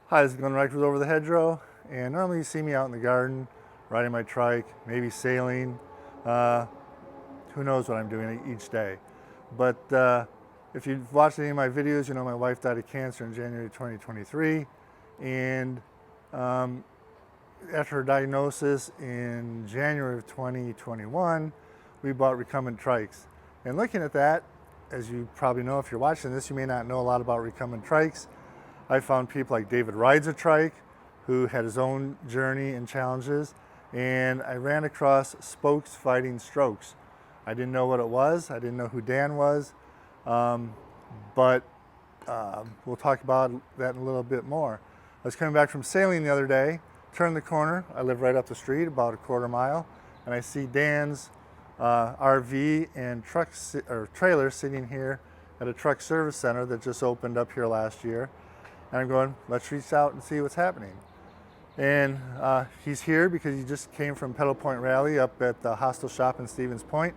Hi, this is Glenn Reichert with Over the Hedgerow, and normally you see me out in the garden, riding my trike, maybe sailing. Uh, who knows what I'm doing each day. But if you've watched any of my videos, you know my wife died of cancer in January 2023, and after her diagnosis in January of 2021, we bought recumbent trikes. And looking at that, as you probably know if you're watching this, you may not know a lot about recumbent trikes. I found people like David rides a trike, who had his own journey and challenges, and I ran across Spokes Fighting Strokes. I didn't know what it was. I didn't know who Dan was, but we'll talk about that in a little bit more. I was coming back from sailing the other day, turned the corner. I live right up the street, about a quarter mile, and I see Dan's RV and trailer sitting here at a truck service center that just opened up here last year. And I'm going, let's reach out and see what's happening. And he's here because he just came from Pedal Point Rally up at the Hostel Shop in Stevens Point,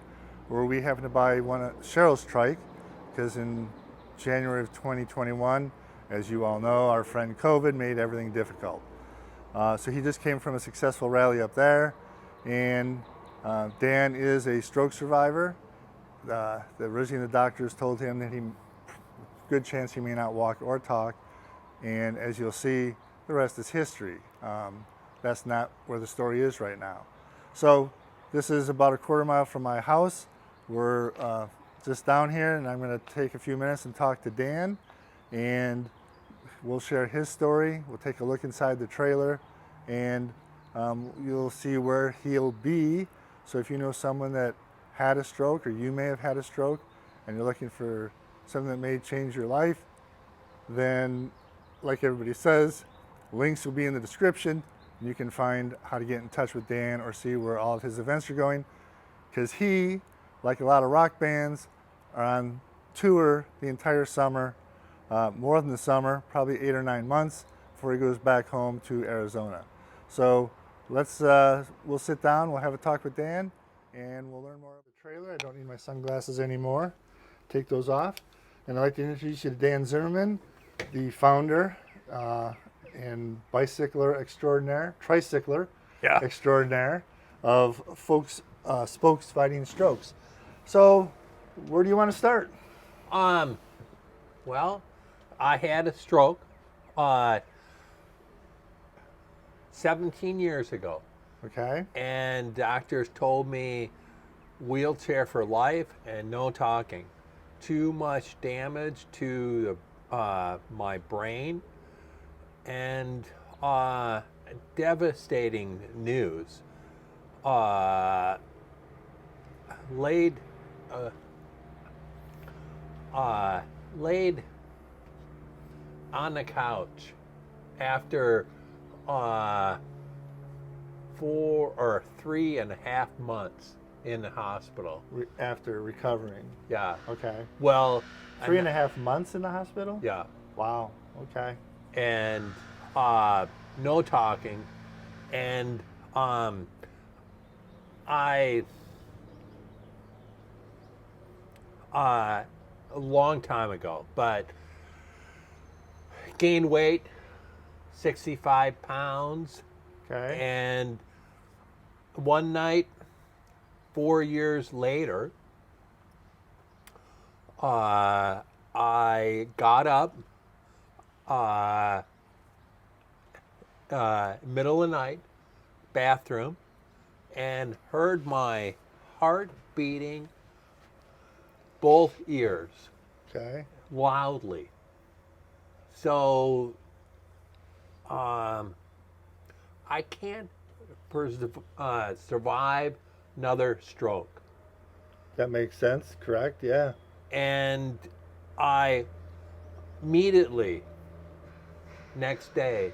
where we happened to buy one of Cheryl's trike, because in January of 2021, as you all know, our friend COVID made everything difficult. So he just came from a successful rally up there, and Dan is a stroke survivor. Originally the doctors told him that good chance he may not walk or talk. And as you'll see, the rest is history. That's not where the story is right now. So this is about a quarter mile from my house. We're just down here, and I'm going to take a few minutes and talk to Dan, and we'll share his story. We'll take a look inside the trailer, and you'll see where he'll be. So if you know someone that had a stroke, or you may have had a stroke, and you're looking for something that may change your life, then like everybody says, links will be in the description. You can find how to get in touch with Dan or see where all of his events are going, because he, like a lot of rock bands, are on tour the entire summer, more than the summer, probably 8 or 9 months before he goes back home to Arizona. So we'll sit down, we'll have a talk with Dan, and we'll learn more about the trailer. I don't need my sunglasses anymore. Take those off. And I'd like to introduce you to Dan Zimmerman, the founder and tricycler extraordinaire of Spokes Fighting Strokes. So, where do you want to start? Well, I had a stroke 17 years ago. Okay. And doctors told me wheelchair for life and no talking. Too much damage to my brain, and devastating news. Laid on the couch after 3.5 months in the hospital. After recovering. Yeah. Okay. Well, 3.5 months in the hospital? Yeah. Wow. Okay. And no talking, and I a long time ago, but gained weight, 65 pounds. Okay. And one night, 4 years later, I got up, middle of the night, bathroom, and heard my heart beating both ears. Okay. Loudly. So, I can't survive another stroke. That makes sense, correct? Yeah. And I immediately, next day,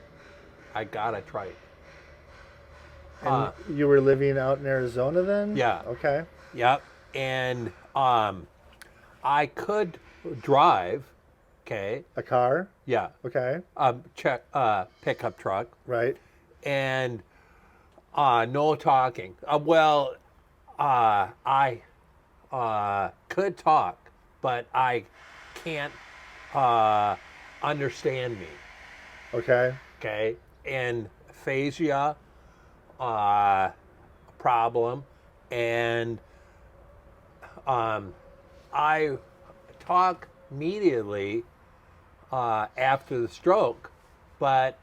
I got a trike. And you were living out in Arizona then? Yeah. Okay. Yep. And I could drive. Okay. A car? Yeah. Okay. Pickup truck. Right. And no talking. I could talk, but I can't understand me. Okay. Okay, and aphasia problem, and I talk immediately after the stroke, but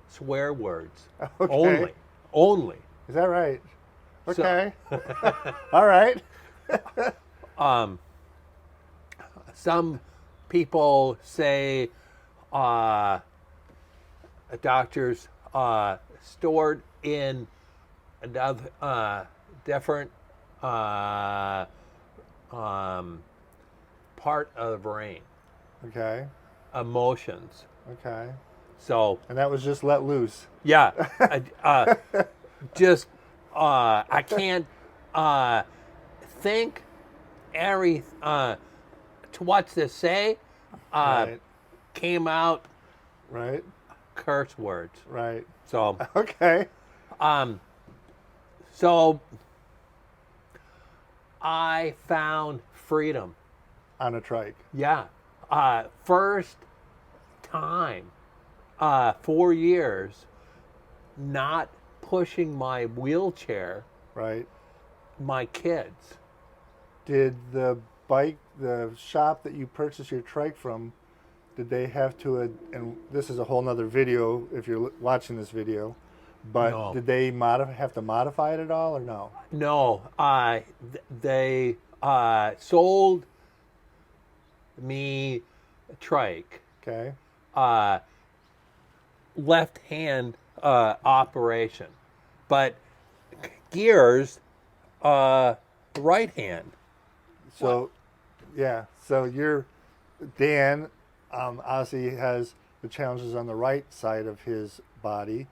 swear words Okay. only. Is that right? So- Okay. All right. Some people say doctors stored in another different part of the brain, Okay. emotions. Okay. So And that was just let loose. yeah, just I can't think every to what to say. Right. Came out Right. curse words. Right. So Okay. so I found freedom. On a trike. Yeah. First time, 4 years, not pushing my wheelchair, Right. my kids. Did the shop that you purchased your trike from, did they have to, and this is a whole nother video if you're watching this video, but No. did they have to modify it at all or no? No, they sold me a trike, Okay. left hand operation, but gears, right hand. So, yeah. So Dan, obviously has the challenges on the right side of his body.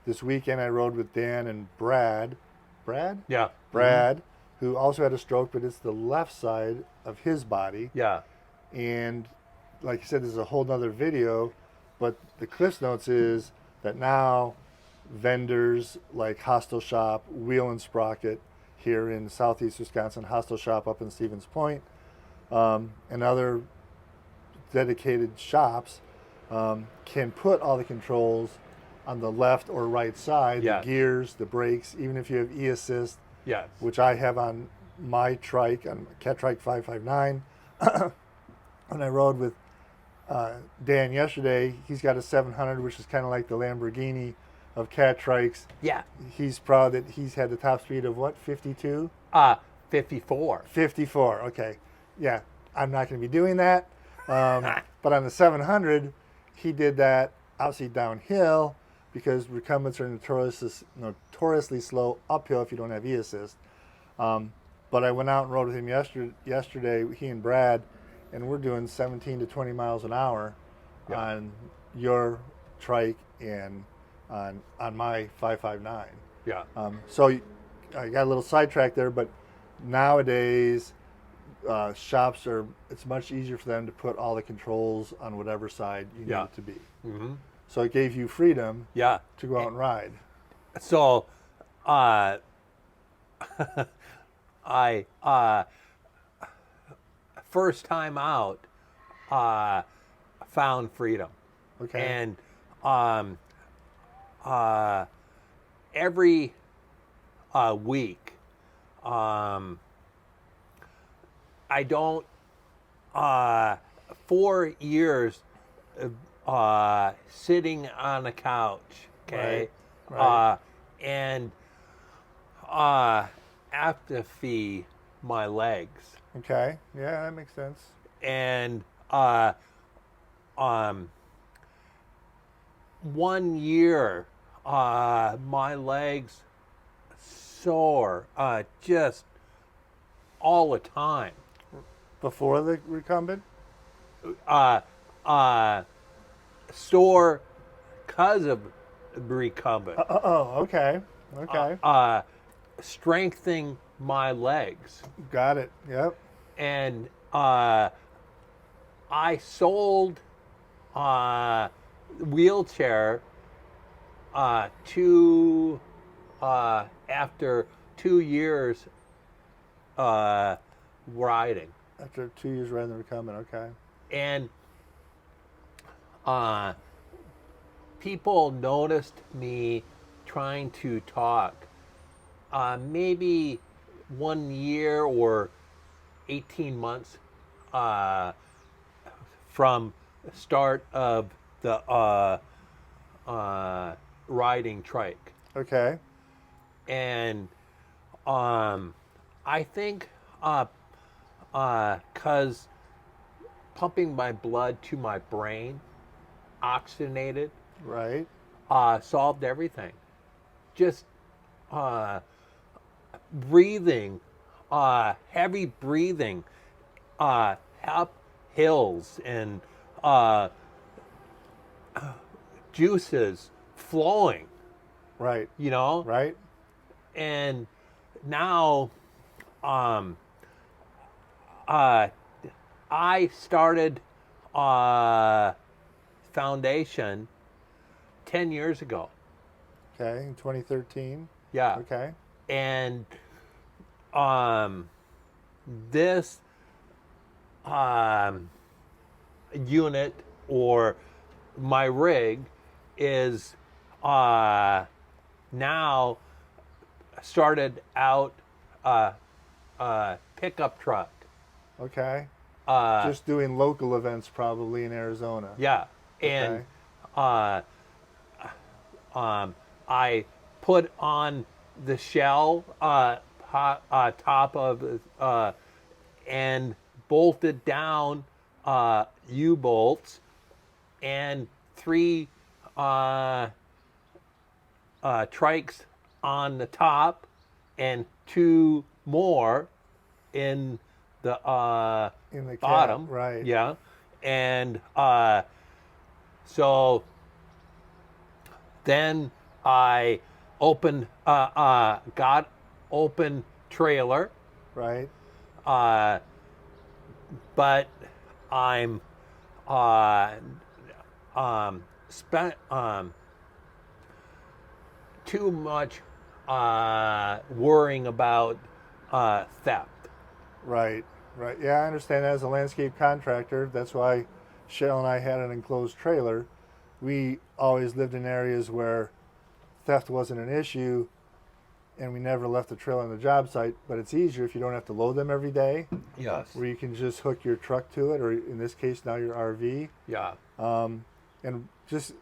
This weekend I rode with Dan and Brad. Brad? Yeah. Brad, who also had a stroke, but it's the left side of his body. Yeah. And like you said, there's a whole nother video, but the Cliffs Notes is that now vendors like Hostel Shop, Wheel and Sprocket here in southeast Wisconsin, Hostel Shop up in Stevens Point, and other dedicated shops can put all the controls on the left or right side, Yes. the gears, the brakes, even if you have e-assist, Yes. which I have on my trike, on Cat Trike 559. When I rode with Dan yesterday, he's got a 700, which is kind of like the Lamborghini of Cat Trikes. Yeah. He's proud that he's had the top speed of what, 52? 54. 54, okay. Yeah, I'm not going to be doing that. But on the 700, he did that obviously downhill because recumbents are notoriously slow uphill if you don't have e-assist. But I went out and rode with him yesterday, he and Brad, and we're doing 17 to 20 miles an hour on your trike and on my 559. Yeah. So I got a little sidetracked there, but nowadays shops it's much easier for them to put all the controls on whatever side you need it to be. Mm-hmm. So it gave you freedom Yeah. to go out and ride. So, I first time out, found freedom, Okay. and every week, I don't. 4 years sitting on a couch, okay, Right. and atrophy my legs, Okay. Yeah, that makes sense. and 1 year, my legs sore, just all the time. Before the recumbent? Sore because of recumbent. Oh, okay. Okay. Strengthening my legs. Got it. Yep. And I sold wheelchair after 2 years riding. After 2 years riding the recumbent. Okay. And uh, people noticed me trying to talk. Maybe 1 year or 18 months from the start of the riding trike. Okay. And I think because pumping my blood to my brain, oxygenated, Right. solved everything. Just breathing, heavy breathing, up hills and juices flowing, Right. you know? Right. And now I started foundation 10 years ago. Okay. In 2013. Yeah. Okay. And this unit or my rig is now started out pickup truck. Okay. Just doing local events probably in Arizona. Yeah. And Okay. I put on the shell top of and bolted down U-bolts and 3 trikes on the top and 2 more in the In the cab, bottom. right. Yeah. And so then I got open trailer, Right. but I'm spent too much worrying about theft. Right. Right. Yeah, I understand that as a landscape contractor. That's why Shell and I had an enclosed trailer. We always lived in areas where theft wasn't an issue, and we never left the trailer on the job site. But it's easier if you don't have to load them every day, Yes. where you can just hook your truck to it, or in this case now your RV. Yeah. And just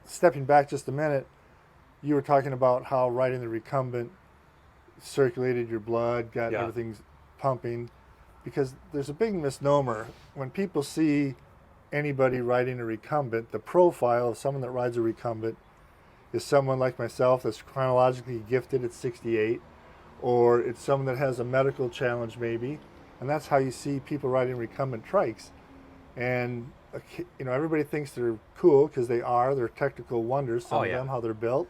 stepping back just a minute, you were talking about how riding the recumbent circulated your blood, got Yeah. everything pumping, because there's a big misnomer. When people see anybody riding a recumbent, the profile of someone that rides a recumbent is someone like myself that's chronologically gifted at 68, or it's someone that has a medical challenge maybe, and that's how you see people riding recumbent trikes. And everybody thinks they're cool because they're technical wonders, some Oh, of yeah. them, how they're built.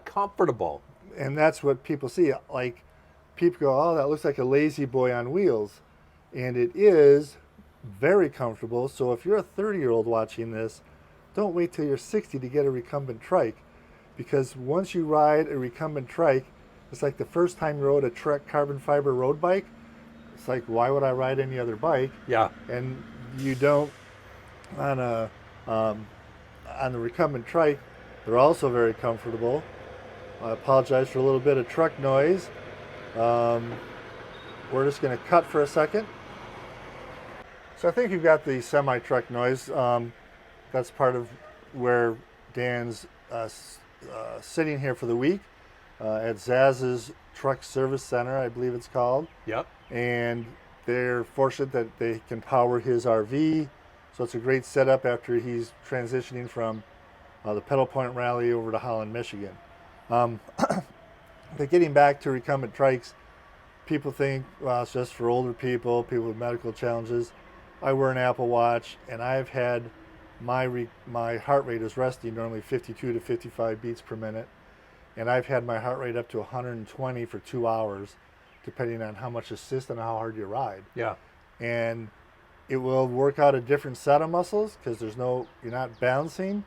Comfortable. And that's what people see. Like, people go, oh, that looks like a lazy boy on wheels. And it is very comfortable. So if you're a 30-year-old watching this, don't wait till you're 60 to get a recumbent trike. Because once you ride a recumbent trike, it's like the first time you rode a Trek carbon fiber road bike. It's like, why would I ride any other bike? Yeah. And you don't on the recumbent trike. They're also very comfortable. I apologize for a little bit of truck noise. We're just going to cut for a second. So I think you've got the semi-truck noise. That's part of where Dan's sitting here for the week at Zaz's Truck Service Center, I believe it's called. Yep. And they're fortunate that they can power his RV. So it's a great setup after he's transitioning from the Pedal Point Rally over to Holland, Michigan. But getting back to recumbent trikes, people think, well, it's just for older people, people with medical challenges. I wear an Apple Watch, and I've had my heart rate is resting normally 52 to 55 beats per minute, and I've had my heart rate up to 120 for 2 hours, depending on how much assist and how hard you ride. Yeah. And it will work out a different set of muscles because you're not bouncing.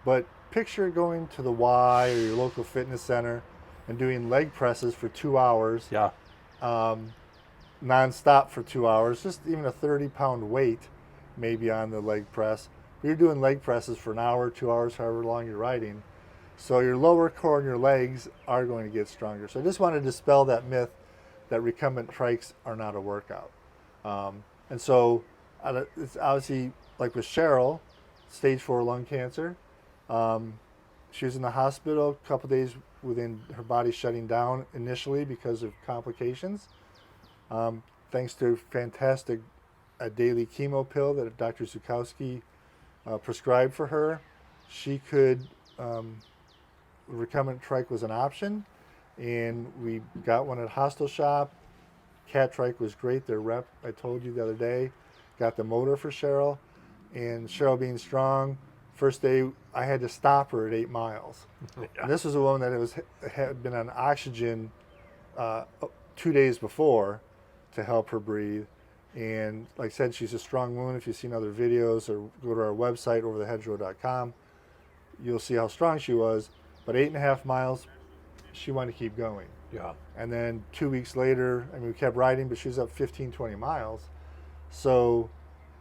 But picture going to the Y or your local fitness center and doing leg presses for 2 hours, Yeah. non-stop for 2 hours, just even a 30-pound weight maybe on the leg press. you're doing leg presses for an hour, 2 hours, however long you're riding. So your lower core and your legs are going to get stronger. So I just want to dispel that myth that recumbent trikes are not a workout. And so it's obviously like with Cheryl, stage 4 lung cancer. She was in the hospital a couple days within her body shutting down initially because of complications. Thanks to a fantastic daily chemo pill that Dr. Zukowski prescribed for her, she could, recumbent trike was an option, and we got one at Hostel Shop. Cat Trike was great. Their rep, I told you the other day, got the motor for Cheryl, and Cheryl being strong, first day I had to stop her at 8 miles. Yeah. And this was a woman that had been on oxygen 2 days before to help her breathe. And like I said, she's a strong woman. If you've seen other videos or go to our website, overthehedgerow.com, you'll see how strong she was. But 8.5 miles, she wanted to keep going. Yeah. And then 2 weeks later, I mean, we kept riding, but she was up 15, 20 miles. So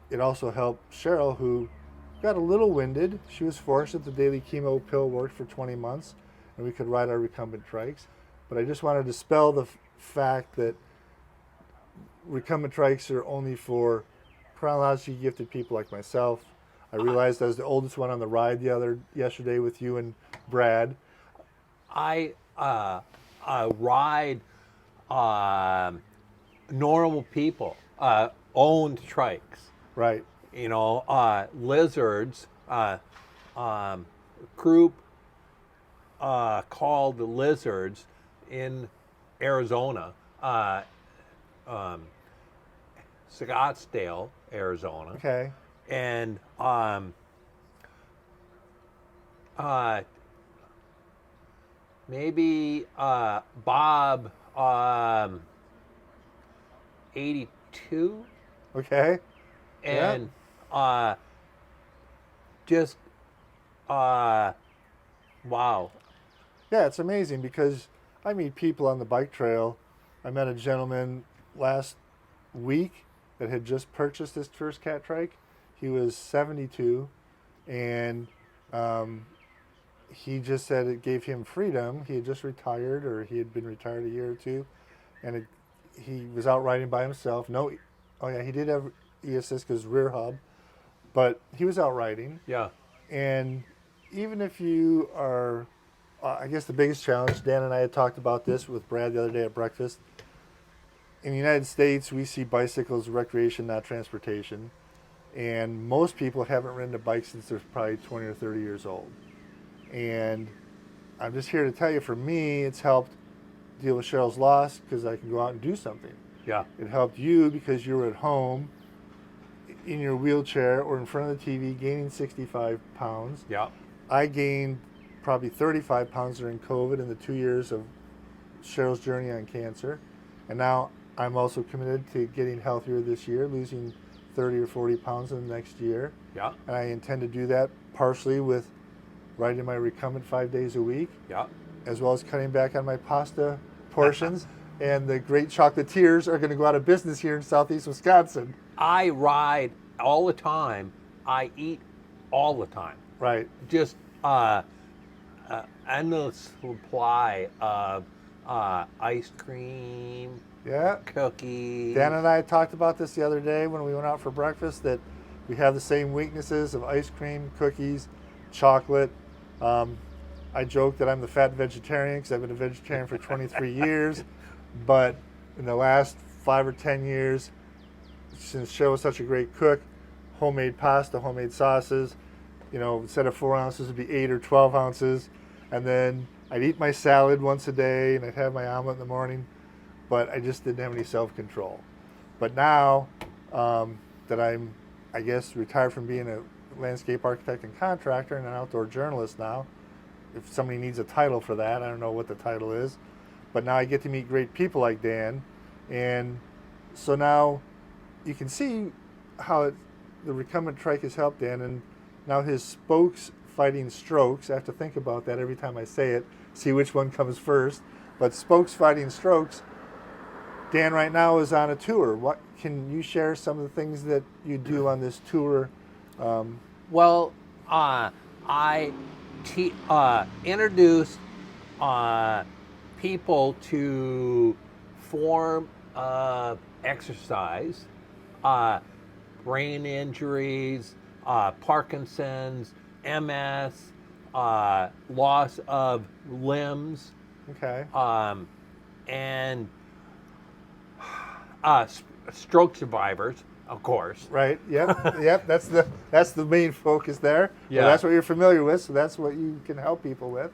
it also helped Cheryl, who got a little winded. She was fortunate the daily chemo pill worked for 20 months, and we could ride our recumbent trikes. But I just wanted to dispel the fact that recumbent trikes are only for chronologically gifted people like myself. I realized I was the oldest one on the ride yesterday with you and Brad. I ride normal people, owned trikes. Right. You know, lizards, group called the Lizards in Arizona, Scottsdale, Arizona. Okay. And maybe Bob 82, Okay. and just wow. Yeah, it's amazing because I meet people on the bike trail. I met a gentleman last week that had just purchased his first Cat Trike. He was 72, and he just said it gave him freedom. He had just retired, or he had been retired a year or two, and he was out riding by himself. He did have e-assist because rear hub, but he was out riding. Yeah. And even if you are, I guess the biggest challenge, Dan and I had talked about this with Brad the other day at breakfast. In the United States, we see bicycles recreation, not transportation. And most people haven't ridden a bike since they're probably 20 or 30 years old. And I'm just here to tell you, for me, it's helped deal with Cheryl's loss because I can go out and do something. Yeah. It helped you because you were at home in your wheelchair or in front of the TV gaining 65 pounds. Yeah. I gained probably 35 pounds during COVID in the 2 years of Cheryl's journey on cancer. And now I'm also committed to getting healthier this year, losing 30 or 40 pounds in the next year. Yeah. And I intend to do that partially with riding my recumbent 5 days a week, Yeah. as well as cutting back on my pasta portions. And the great chocolatiers are going to go out of business here in southeast Wisconsin. I ride all the time. I eat all the time. Right. Just endless supply of ice cream, Yeah. cookies. Dan and I talked about this the other day when we went out for breakfast, that we have the same weaknesses of ice cream, cookies, chocolate. I joke that I'm the fat vegetarian because I've been a vegetarian for 23 years. But in the last 5 or 10 years, since Cheryl was such a great cook, homemade pasta, homemade sauces, instead of 4 ounces, it'd be 8 or 12 ounces. And then I'd eat my salad once a day and I'd have my omelet in the morning, but I just didn't have any self-control. But now that I'm, I guess, retired from being a landscape architect and contractor and an outdoor journalist now, if somebody needs a title for that, I don't know what the title is, but now I get to meet great people like Dan. And so now you can see how the recumbent trike has helped Dan, and now his spokes fighting strokes. I have to think about that every time I say it, see which one comes first. But spokes fighting strokes, Dan right now is on a tour. What can you share some of the things that you do on this tour Well, I introduced people to form of exercise, uh, brain injuries, Parkinson's, MS, loss of limbs, Okay. and stroke survivors, of course. Right. Yep. Yep. That's the main focus there. Yeah. Well, that's what you're familiar with, so that's what you can help people with.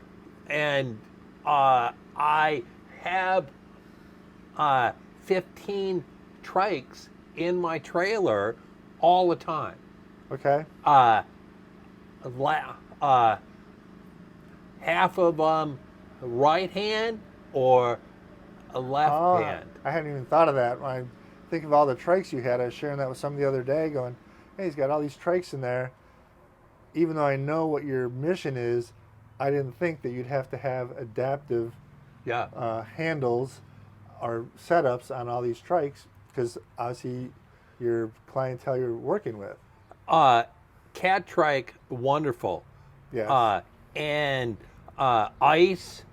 And I have 15 trikes in my trailer all the time. Okay. Half of them right hand or a left Oh, hand. I hadn't even thought of that. When I think of all the trikes you had, I was sharing that with somebody the other day, going, "Hey, he's got all these trikes in there." Even though I know what your mission is, I didn't think that you'd have to have adaptive Yeah. handles or setups on all these trikes because obviously your clientele you're working with. Cat trike, wonderful. Yes. And ice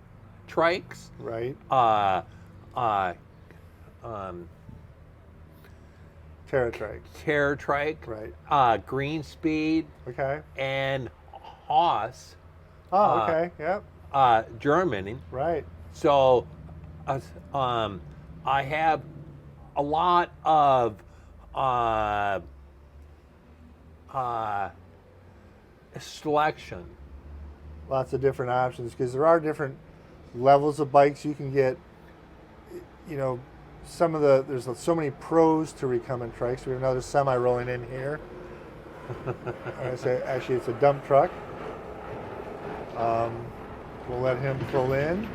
trikes, Right. uh, um, TerraTrike. Terror trike, Right. Green Speed, Okay. and Haas, Oh, okay. Yep. Germany. Right. So, uh, I have a lot of uh, uh, selection. Lots of different options because there are different levels of bikes you can get. You know, there's so many pros to recumbent trikes. We have another semi rolling in here. I say actually it's a dump truck. We'll let him pull in.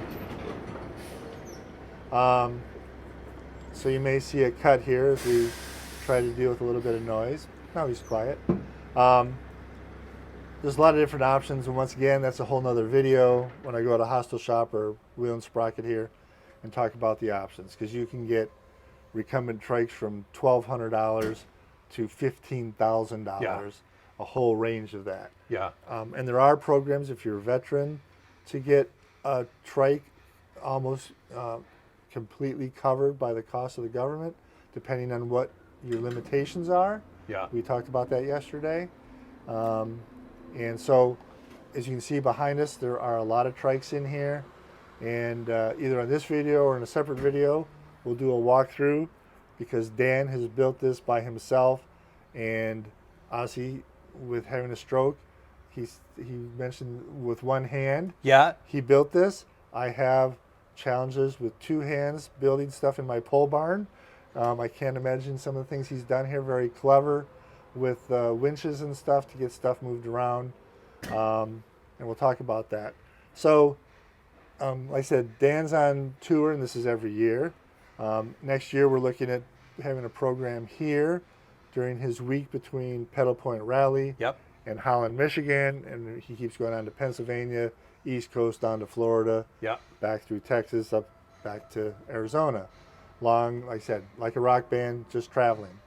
So you may see a cut here as we try to deal with a little bit of noise. Now he's quiet. There's a lot of different options, and once again, that's a whole nother video when I go to Hostile Shop or Wheel and Sprocket here and talk about the options, because you can get recumbent trikes from $1,200 to $15,000, Yeah. a whole range of that. Yeah. And there are programs if you're a veteran to get a trike almost completely covered by the cost of the government, depending on what your limitations are. Yeah. We talked about that yesterday. And so, as you can see behind us, there are a lot of trikes in here. And either on this video or in a separate video, we'll do a walkthrough because Dan has built this by himself. And honestly, with having a stroke, he mentioned with one hand, Yeah. he built this. I have challenges with two hands building stuff in my pole barn. I can't imagine some of the things he's done here. Very clever with winches and stuff to get stuff moved around. And we'll talk about that. So, like I said, Dan's on tour, and this is every year. Next year, we're looking at having a program here during his week between Pedal Point Rally Yep. and Holland, Michigan, and he keeps going on to Pennsylvania, East Coast down to Florida, Yep. back through Texas, up back to Arizona. Long, like I said, like a rock band, just traveling.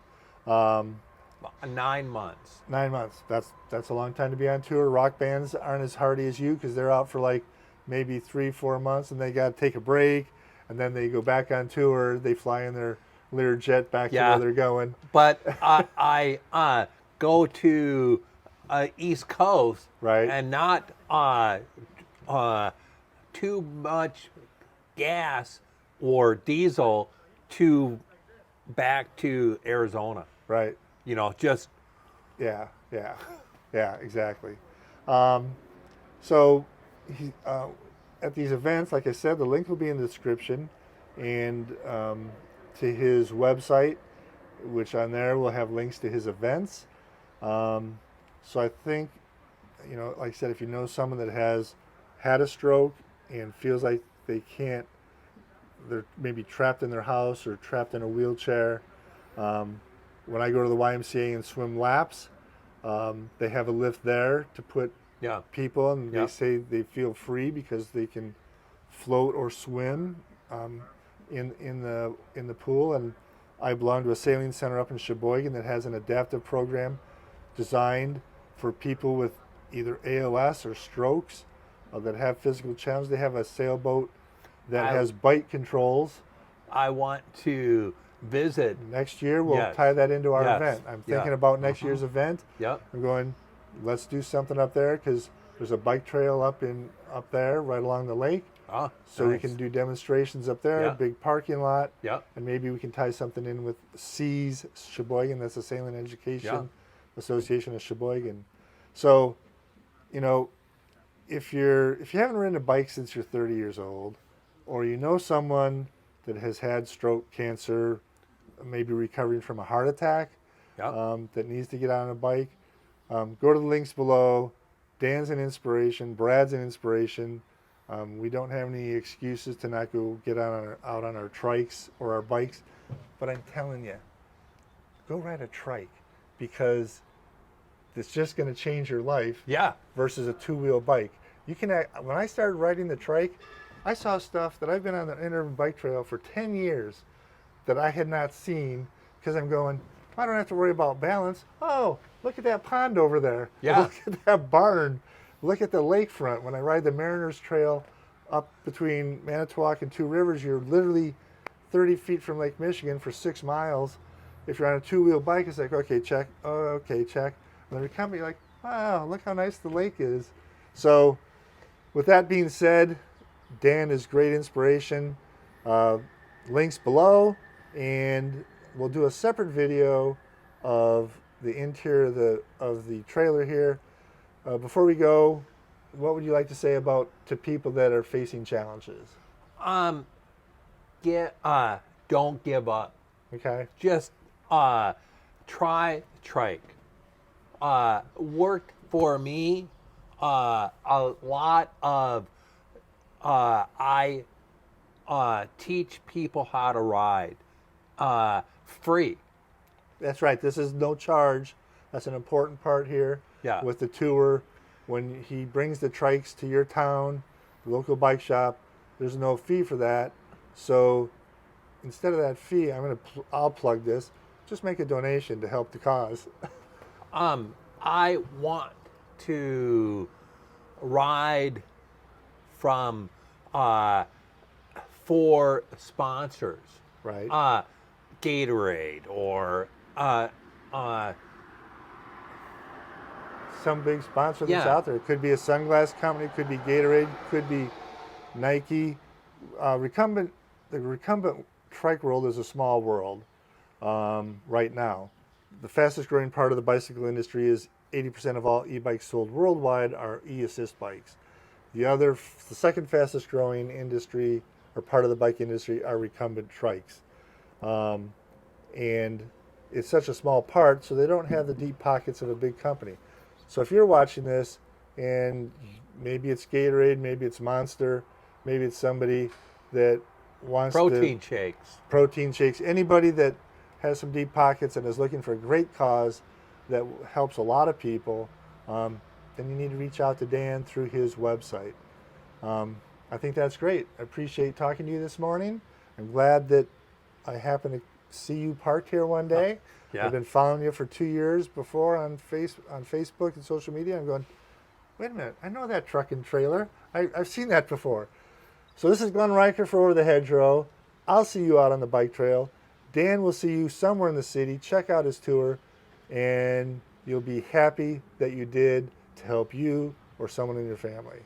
9 months. 9 months. That's a long time to be on tour. Rock bands aren't as hardy as you because they're out for like maybe 3-4 months and they got to take a break, and then they go back on tour. They fly in their Learjet back to Yeah. where they're going. But I go to East Coast, Right. and not too much gas or diesel to back to Arizona. Right. You know, just Yeah, exactly. So at these events, like I said, the link will be in the description, and to his website, which on there will have links to his events. So I think, like I said, if you know someone that has had a stroke and feels like they're maybe trapped in their house or trapped in a wheelchair. When I go to the YMCA and swim laps, they have a lift there to put yeah. people, and Yeah. they say they feel free because they can float or swim in the pool. And I belong to a sailing center up in Sheboygan that has an adaptive program designed for people with either ALS or strokes that have physical challenges. They have a sailboat that has bite controls. I want to visit. Next year, we'll Yes. tie that into our Yes. event. I'm thinking Yeah. about next year's event. Yep. I'm going, let's do something up there because there's a bike trail up there right along the lake. Ah, So we nice. can do demonstrations up there, Yeah. big parking lot, Yep. and maybe we can tie something in with SEAS Sheboygan. That's the Salient Education Association of Sheboygan. So, you know, if you haven't ridden a bike since you're 30 years old, or you know someone that has had stroke, cancer, maybe recovering from a heart attack, Yep. that needs to get on a bike, go to the links below. Dan's an inspiration. Brad's an inspiration. We don't have any excuses to not go get out on our trikes or our bikes. But I'm telling you, go ride a trike because it's just going to change your life Yeah. versus a two-wheel bike. When I started riding the trike, I saw stuff that I've been on the Interurban Bike Trail for 10 years that I had not seen because I'm going, I don't have to worry about balance. Oh, look at that pond over there. Yeah. Look at that barn. Look at the lakefront. When I ride the Mariners Trail up between Manitowoc and Two Rivers, you're literally 30 feet from Lake Michigan for 6 miles. If you're on a two-wheel bike, it's like, okay, check. Oh, okay, check. And then you come, you're like, wow, look how nice the lake is. So with that being said, Dan is great inspiration. Links below, and we'll do a separate video of the interior of the trailer here. Before we go, what would you like to say to people that are facing challenges? Don't give up. Okay. Just try trike. Worked for me. A lot of I teach people how to ride free. That's right. This is no charge. That's an important part here. Yeah. With the tour, when he brings the trikes to your town, the local bike shop, there's no fee for that. So instead of that fee, I'll plug this. Just make a donation to help the cause. I want to ride from for sponsors. Right. Gatorade or Some big sponsor that's Yeah. out there. It could be a sunglass company, it could be Gatorade, it could be Nike. The recumbent trike world is a small world right now. The fastest growing part of the bicycle industry is 80% of all e-bikes sold worldwide are e-assist bikes. The second fastest growing industry or part of the bike industry are recumbent trikes. And it's such a small part, so they don't have the deep pockets of a big company. So if you're watching this and maybe it's Gatorade, maybe it's Monster, maybe it's somebody that wants protein shakes. protein shakes, anybody that has some deep pockets and is looking for a great cause that helps a lot of people, then you need to reach out to Dan through his website. I think that's great. I appreciate talking to you this morning. I'm glad that I happened to see you parked here one day. Yeah. I've been following you for 2 years before on Facebook and social media. I'm going, wait a minute, I know that truck and trailer. I've seen that before. So this is Glenn Riker for Over the Hedgerow. I'll see you out on the bike trail. Dan will see you somewhere in the city. Check out his tour, and you'll be happy that you did to help you or someone in your family.